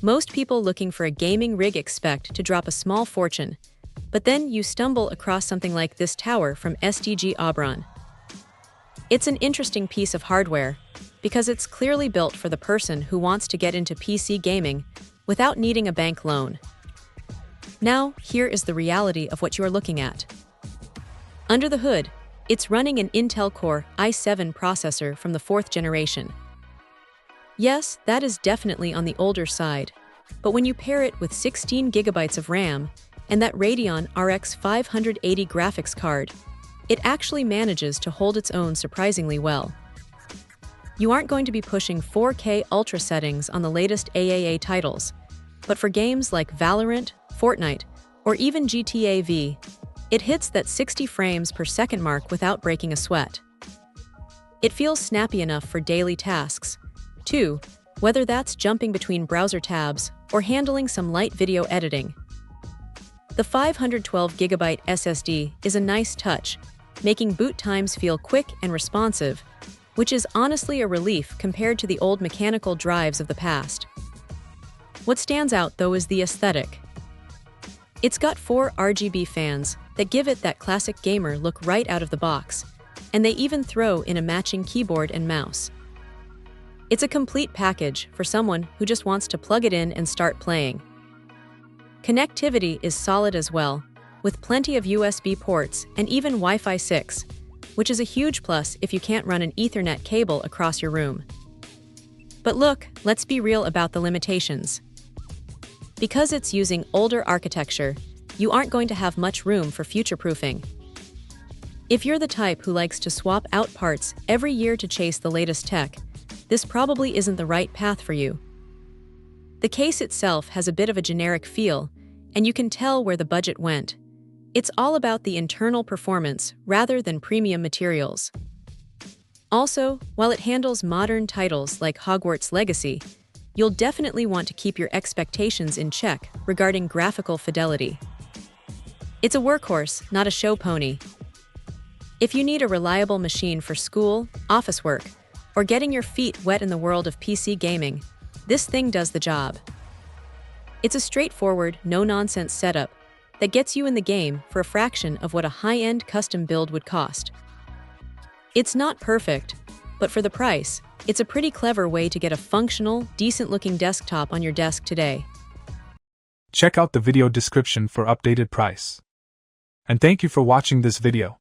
Most people looking for a gaming rig expect to drop a small fortune, but then you stumble across something like this tower from STGAubron. It's an interesting piece of hardware because it's clearly built for the person who wants to get into PC gaming without needing a bank loan. Now, here is the reality of what you are looking at. Under the hood, it's running an Intel Core i7 processor from the 4th generation. Yes, that is definitely on the older side, but when you pair it with 16 gigabytes of RAM and that Radeon RX 580 graphics card, it actually manages to hold its own surprisingly well. You aren't going to be pushing 4K Ultra settings on the latest AAA titles, but for games like Valorant, Fortnite, or even GTA V, it hits that 60 frames per second mark without breaking a sweat. It feels snappy enough for daily tasks, too, whether that's jumping between browser tabs or handling some light video editing. The 512GB SSD is a nice touch, making boot times feel quick and responsive, which is honestly a relief compared to the old mechanical drives of the past. What stands out, though, is the aesthetic. It's got 4 RGB fans that give it that classic gamer look right out of the box, and they even throw in a matching keyboard and mouse. It's a complete package for someone who just wants to plug it in and start playing. Connectivity is solid as well, with plenty of USB ports and even Wi-Fi 6, which is a huge plus if you can't run an Ethernet cable across your room. But look, let's be real about the limitations. Because it's using older architecture, you aren't going to have much room for future-proofing. If you're the type who likes to swap out parts every year to chase the latest tech, this probably isn't the right path for you. The case itself has a bit of a generic feel, and you can tell where the budget went. It's all about the internal performance rather than premium materials. Also, while it handles modern titles like Hogwarts Legacy, you'll definitely want to keep your expectations in check regarding graphical fidelity. It's a workhorse, not a show pony. If you need a reliable machine for school, office work, or getting your feet wet in the world of PC gaming, this thing does the job. It's a straightforward, no-nonsense setup that gets you in the game for a fraction of what a high-end custom build would cost. It's not perfect, but for the price, it's a pretty clever way to get a functional, decent-looking desktop on your desk today. Check out the video description for updated price. And thank you for watching this video.